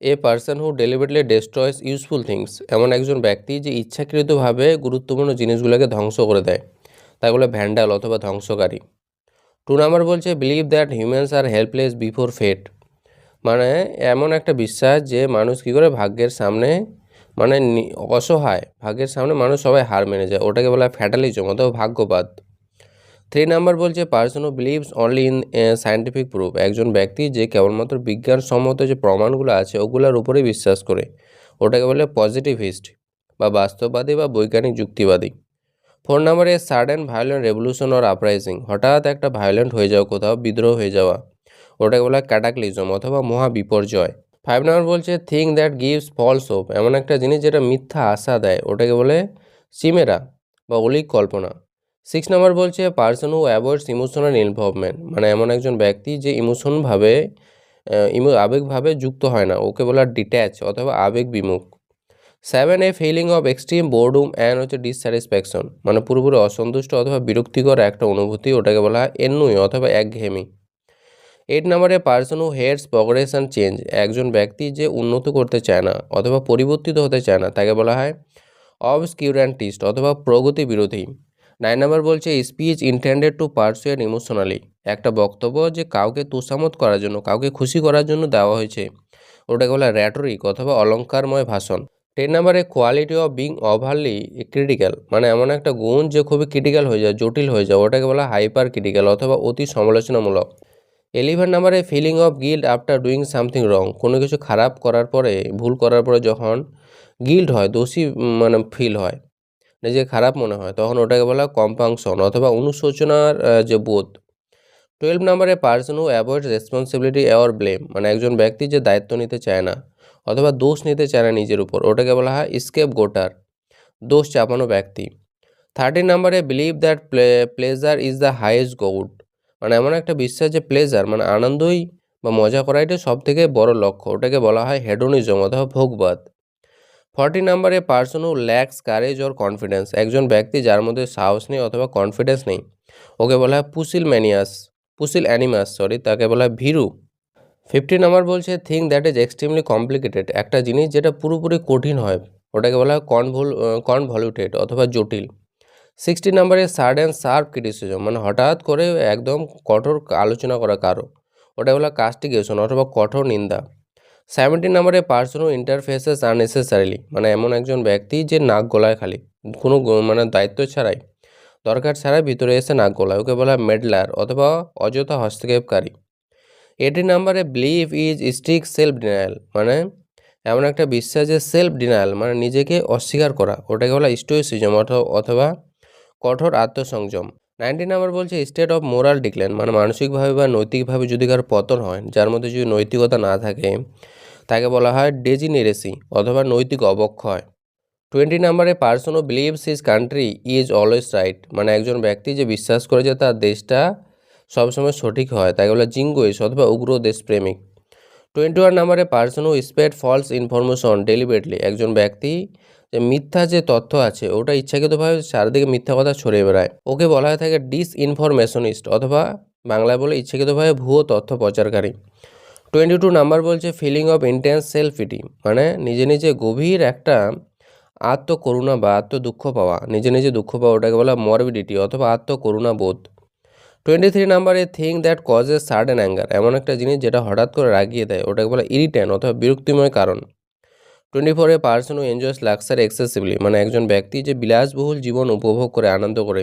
A person who deliberately destroys useful things, এমন একজন ব্যক্তি যে ইচ্ছাকৃতভাবে গুরুত্বপূর্ণ জিনিসগুলোকে ধ্বংস করে দেয়, তাই বলে ভ্যান্ডাল অথবা ধ্বংসকারী। 2 নাম্বার বলছে believe that humans are helpless before fate, মানে এমন একটা বিশ্বাস যে মানুষ কী করে ভাগ্যের সামনে মানে অসহায়, ভাগ্যের সামনে মানুষ সবাই হার মেনে যায়, ওটাকে বলা হয় ফ্যাটালিজম অথবা ভাগ্যবাদ। 3 নাম্বার বলছে person who believes only in scientific proof, একজন ব্যক্তি যে কেবলমাত্র বিজ্ঞানসম্মত যে প্রমাণগুলো আছে ওগুলোর উপরেই বিশ্বাস করে, ওটাকে বলে পজিটিভিস্ট বা বাস্তববাদী বা বৈজ্ঞানিক যুক্তিবাদী। 4 নাম্বারে sudden violent revolution or uprising, হঠাৎ একটা ভায়োলেন্ট হয়ে যাওয়া, কোথাও বিদ্রোহ হয়ে যাওয়া, ওটাকে বলা হয় ক্যাটাক্লিজম অথবা মহা বিপর্যয়। 5 নাম্বার বলছে thing that gives false hope, এমন একটা জিনিস যেটা মিথ্যা আশা দেয়, ওটাকে বলে চিমেরা বা অলিক কল্পনা। 6 নাম্বার বলছে person who avoids emotional involvement, মানে এমন একজন ব্যক্তি যে আবেগভাবে যুক্ত হয় না, ওকে বলা ডিট্যাচ অথবা আবেগ বিমুখ। 7 a feeling of extreme boredom and dissatisfaction, মানে পুরোপুরি অসন্তুষ্ট অথবা বিরক্তিকর একটা অনুভূতি, ওটাকে বলা হয় এন্নুই অথবা একঘেয়েমি। 8 নাম্বারে person who hates progress and change, একজন ব্যক্তি যে উন্নত করতে চায় না অথবা পরিবর্তিত হতে চায় না, তাকে বলা হয় অবস্কিউরেন্টিস্ট অথবা প্রগতি বিরোধী। 9 নাম্বার বলছে speech intended to pursuit emotionally, একটা বক্তব্য যে কাউকে তোষামত করার জন্য, কাউকে খুশি করার জন্য দেওয়া হয়েছে, ওটাকে বলা র্যাটরিক অথবা অলঙ্কারময় ভাষণ। 10 নাম্বারে quality of being overlay critical, মানে এমন একটা গুণ যে খুবই ক্রিটিক্যাল হয়ে যায়, জটিল হয়ে যায়, ওটাকে বলা হাইপার ক্রিটিক্যাল অথবা অতি সমালোচনামূলক। 11 নাম্বারে feeling of guilt after doing something wrong, কোনো কিছু খারাপ করার পরে, ভুল করার পরে যখন গিল্ট হয়, দোষী মানে ফিল হয়, নিজে খারাপ মনে হয়, তখন ওটাকে বলা হয় কম্পাংশন অথবা অনুশোচনার যে বোধ। 12 নাম্বারে person who avoid responsibility or blame, মানে একজন ব্যক্তি যে দায়িত্ব নিতে চায় না অথবা দোষ নিতে চায় না নিজের উপর, ওটাকে বলা হয় স্কেপ গোটার, দোষ চাপানো ব্যক্তি। 13 নাম্বারে believe that pleasure is the highest good, মানে এমন একটা বিশ্বাস যে প্লেজার মানে আনন্দই বা মজা করাইটা সব থেকে বড় লক্ষ্য, ওটাকে বলা হয় হেডোনিজম অথবা ভোগবাদ। 40 নাম্বারে person who lakhs courage or confidence, একজন ব্যক্তি যার মধ্যে সাহস নেই অথবা কনফিডেন্স নেই, ওকে বলা হয় পুসিল অ্যানিমাস, তাকে বলা হয় ভীরু। 50 নাম্বার বলছে thing that is extremely complicated, একটা জিনিস যেটা পুরোপুরি কঠিন হয়, ওটাকে বলা হয় কনভলিউটেড অথবা জটিল। 60 নাম্বারে সাডেন শার্প ক্রিটিসিজম, মানে হঠাৎ করে একদম কঠোর আলোচনা করা কারো, ওটা বলা কাস্টিগেশন অথবা কঠোর নিন্দা। 70 নাম্বারে পার্সন হু ইন্টারফেসেস আননেসেসারিলি, মানে এমন একজন ব্যক্তি যে নাক গলায় খালি, কোনো মানে দায়িত্ব ছাড়াই, দরকার ছাড়াই ভিতরে এসে নাক গলায়, ওকে বলা হয় মেডলার অথবা অযথা হস্তক্ষেপকারী। 80 নাম্বারে believe is strict self denial, মানে এমন একটা বিশ্বাস যে সেলফ ডিনায়াল মানে নিজেকে অস্বীকার করা, ওটাকে বলা স্টোইসিজম অথবা কঠোর আত্মসংযম। 90 নাম্বার বলছে স্টেট অফ মোরাল ডিক্লাইন, মানে মানসিকভাবে বা নৈতিকভাবে যদি কারো পতন হয়, যার মধ্যে যদি নৈতিকতা না থাকে, তাকে বলা হয় ডেজিনেরেসি অথবা নৈতিক অবক্ষয়। 20 নাম্বারে person who believes his country is always right, মানে একজন ব্যক্তি যে বিশ্বাস করে যে তার দেশটা সবসময় সঠিক হয়, তাকে বলা জিঙ্গুইস অথবা উগ্র দেশপ্রেমিক। 21 নাম্বারে পার্সন ও স্প্রেড ফলস ইনফরমেশন ডেলিবেটলি, একজন ব্যক্তি যে মিথ্যা যে তথ্য আছে ওটা ইচ্ছাকৃতভাবে চারিদিকে মিথ্যা কথা ছড়িয়ে বেড়ায়, ওকে বলা হয়ে থাকে ডিসইনফরমেশনিস্ট অথবা বাংলায় বলে ইচ্ছাকৃতভাবে ভুয়ো তথ্য প্রচারকারী। 22 নাম্বার বলছে feeling of intense self pity, মানে নিজে নিজে গভীর একটা আত্মকরুণা বা আত্মদুঃখ পাওয়া, নিজে নিজে দুঃখ পাওয়া, ওটাকে বলা মরবিডিটি অথবা আত্মকরুণা বোধ। 23 নাম্বারে thing that causes sudden anger, এমন একটা জিনিস যেটা হঠাৎ করে রাগিয়ে দেয়, ওটাকে বলা ইরিটেন অথবা বিরক্তিময় কারণ। 24 person who enjoys luxury excessively, মানে একজন ব্যক্তি যে বিলাসবহুল জীবন উপভোগ করে আনন্দ করে,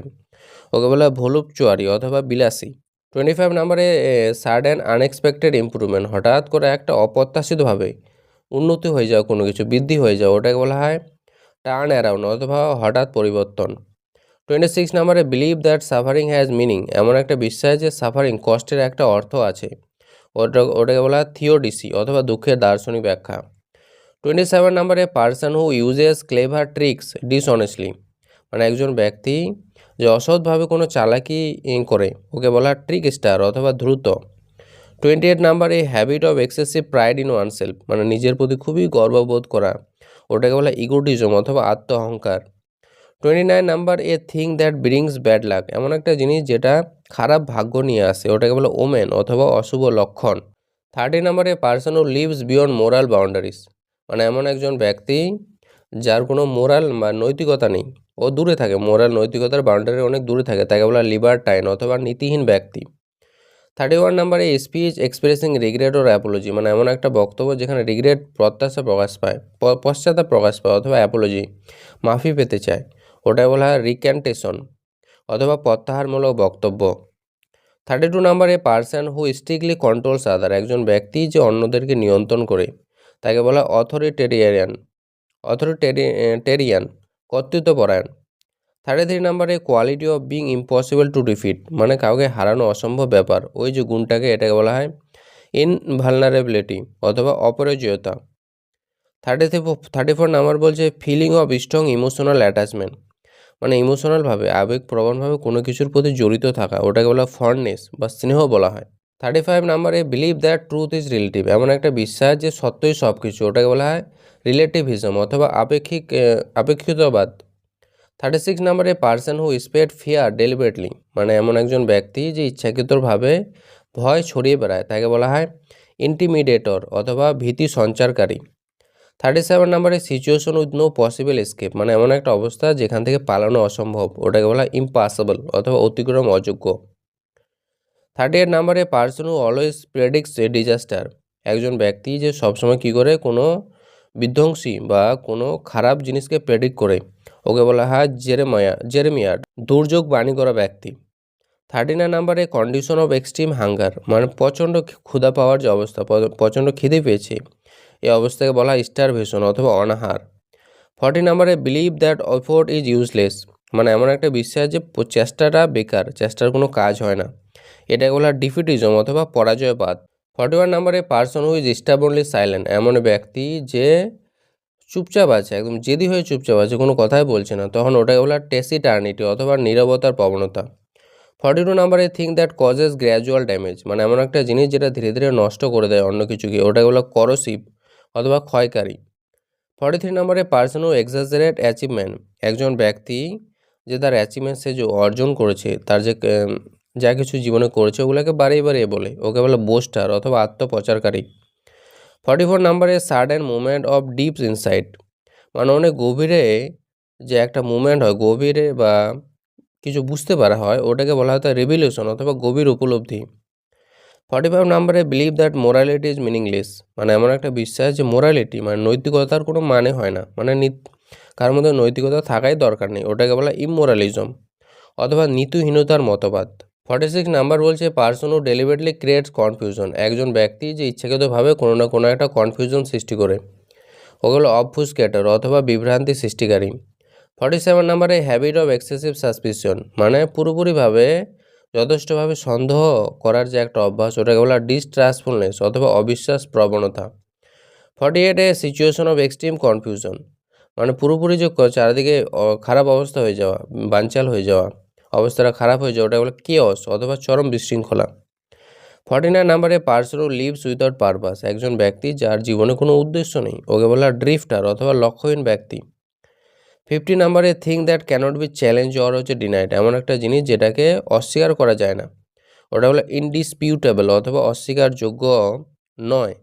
ওকে বলা ভোলুপচুয়ারি অথবা বিলাসী। 25 নাম্বারে সাডেন আনএক্সপেক্টেড ইম্প্রুভমেন্ট, হঠাৎ করে একটা অপ্রত্যাশিতভাবে উন্নতি হয়ে যাওয়া, কোনো কিছু বৃদ্ধি হয়ে যাওয়া, ওটাকে বলা হয় টার্ন অ্যারাউন্ড অথবা হঠাৎ পরিবর্তন। 26 নাম্বারে believe that suffering has meaning, এমন একটা বিশ্বাস যে সাফারিং কষ্টের একটা অর্থ আছে, ওটাকে বলা হয় থিওডিসি অথবা দুঃখের দার্শনিক ব্যাখ্যা। 27 নাম্বারে person who uses clever tricks ডিসঅনেস্টলি, মানে একজন ব্যক্তি যে অসৎভাবে কোনো চালাকি করে, ওকে বলা হয় ট্রিক স্টার অথবা দ্রুত। 28 নাম্বারে habit of excessive pride in oneself, মানে নিজের প্রতি খুবই গর্ববোধ করা, ওটাকে বলা ইগোটিজম অথবা আত্ম অহংকার। 29 number thing that brings bad luck, এমন একটা জিনিস যেটা খারাপ ভাগ্য নিয়ে আসে, ওটাকে বলে ওমেন অথবা অশুভ লক্ষণ। 30 নম্বরে person who lives beyond moral boundaries, মানে এমন একজন ব্যক্তি যার কোনো মোরাল বা নৈতিকতা নেই, ও দূরে থাকে, মোরাল নৈতিকতার বাউন্ডারি অনেক দূরে থাকে, তাকে বলা লিবার্টাইন অথবা নীতিহীন ব্যক্তি। 31 নম্বরে স্পিচ এক্সপ্রেসিং রিগ্রেট ওর অ্যাপোলজি, মানে এমন একটা বক্তব্য যেখানে রিগ্রেট প্রত্যাশা প্রকাশ পায়, পশ্চাতাপ প্রকাশ পায় অথবা অ্যাপোলজি মাফি পেতে চায়, ওটা বলা হয় রিক্যান্টেশন অথবা প্রত্যাহারমূলক বক্তব্য। 32 নম্বরে পার্সন হু স্ট্রিক্টলি কন্ট্রোলস আদার, একজন ব্যক্তি যে অন্যদেরকে নিয়ন্ত্রণ করে, তাকে বলা অথরিটেরিয়ান কর্তৃত্বপরায়ণ। 33 নম্বরে quality of being impossible to defeat, মানে কাউকে হারানো অসম্ভব ব্যাপার, ওই যে গুণটাকে, এটাকে বলা হয় ইনভালনারেবিলিটি অথবা অপরাজয়তা। 34 নাম্বার বলছে feeling of strong emotional attachment, মানে ইমোশনালভাবে আবেগপ্রবণভাবে কোনো কিছুর প্রতি জড়িত থাকা, ওটাকে বলা ফন্ডনেস বা স্নেহ বলা হয়। 35 নম্বরে believe that truth is relative, এমন একটা বিশ্বাস যে সত্যই সব কিছু, ওটাকে বলা হয় রিলেটিভিজম অথবা আপেক্ষিকতাবাদ। 36 নম্বরে পার্সন হু স্প্রেড ফিয়ার ডেলিবারেটলি, মানে এমন একজন ব্যক্তি যে ইচ্ছাকৃতভাবে ভয় ছড়িয়ে বেড়ায়, তাকে বলা হয় ইন্টিমিডেটর অথবা ভীতি সঞ্চারকারী। 37 নম্বরে situation with no possible escape, মানে এমন একটা অবস্থা যেখান থেকে পালানো অসম্ভব, ওটাকে বলা ইম্পসিবল অথবা অতিক্রম অযোগ্য। 38 নম্বরে person who always predicts a disaster, একজন ব্যক্তি যে সবসময় কী করে কোনো বিধ্বংসী বা কোনো খারাপ জিনিসকে প্রেডিক্ট করে, ওকে বলা হয় জেরেমিয়ার, দুর্যোগ বাণী করা ব্যক্তি। 39 নম্বরে কন্ডিশন অফ এক্সট্রিম হাঙ্গার, মানে প্রচণ্ড ক্ষুধা পাওয়ার যে অবস্থা, প্রচণ্ড খিদে পেয়েছে, এই অবস্থাকে বলা হয় স্টারভেশন অথবা অনাহার। 40 নম্বরে believe that effort is useless, মানে এমন একটা বিশ্বাস যে চেষ্টাটা বেকার, চেষ্টার কোনো কাজ হয় না, এটাকে বলা হয় ডিফিটিজম অথবা পরাজয়বাদ। 41 নম্বরে পার্সন হু ইজ স্টাবনলি সাইলেন্ট, এমন ব্যক্তি যে চুপচাপ আছে, একদম জেদি হয়ে চুপচাপ আছে, কোনো কথাই বলছে না, তখন ওটাকে বলা টেসিটার্নিটি অথবা নীরবতার প্রবণতা। 42 নম্বরে thing that causes gradual damage, মানে এমন একটা জিনিস যেটা ধীরে ধীরে নষ্ট করে দেয় অন্য কিছুকে, ওটাকে বলা করোসিভ অথবা ক্ষয়কারী। 43 নম্বরে পার্সন হু এক্সাজারেট অ্যাচিভমেন্ট, একজন ব্যক্তি যে তার অ্যাচিভমেন্ট সে যে অর্জন করেছে, তার যে যা কিছু জীবনে করেছে ওগুলোকে বাড়িয়ে বাড়িয়ে বলে, ওকে বলে বোস্টার অথবা আত্মপ্রচারকারী। 44 নম্বরে sudden movement of deep insight, মানে অনেক গভীরে যে একটা মুভমেন্ট হয়, গভীরে বা কিছু বুঝতে পারা হয়, ওটাকে বলা হয় রিভিলেশন অথবা গভীর উপলব্ধি। 45 নম্বরে believe that morality is meaningless, মানে এমন একটা বিশ্বাস যে মোরালিটি মানে নৈতিকতার কোনো মানে হয় না, মানে কার মধ্যে নৈতিকতা থাকাই দরকার নেই, ওটাকে বলা ইমোরালিজম অথবা নীতিহীনতার মতবাদ। 46 নাম্বার বলছে person who deliberately creates confusion, একজন ব্যক্তি যে ইচ্ছাকৃতভাবে কোনো না কোনো একটা কনফিউশন সৃষ্টি করে, ওগুলো অবফুসকেটর অথবা বিভ্রান্তি সৃষ্টিকারী। 47 নম্বরে হ্যাবিট অফ এক্সেসিভ সাসপিশন, মানে পুরোপুরিভাবে যথেষ্টভাবে সন্দেহ করার যে একটা অভ্যাস, ওটাকে বলা ডিস্ট্রাস্টফুলনেস অথবা অবিশ্বাস প্রবণতা। 48 সিচুয়েশন অফ এক্সট্রিম কনফিউশন, মানে পুরোপুরি যে চারিদিকে খারাপ অবস্থা হয়ে যাওয়া, বানচাল হয়ে যাওয়া, অবস্থাটা খারাপ হয়ে যাওয়া, ওটা বলে কেওস অথবা চরম বিশৃঙ্খলা। 49 নম্বরে person who lives without purpose, একজন ব্যক্তি যার জীবনে কোনো উদ্দেশ্য নেই, ওকে বলা ড্রিফটার অথবা লক্ষ্যহীন ব্যক্তি। 50 নম্বরে thing that can't be challenge or denied, এমন একটা জিনিস যেটাকে অস্বীকার করা যায় না, ওটা হলো ইনডিসপিউটেবল অথবা অস্বীকারযোগ্য নয়।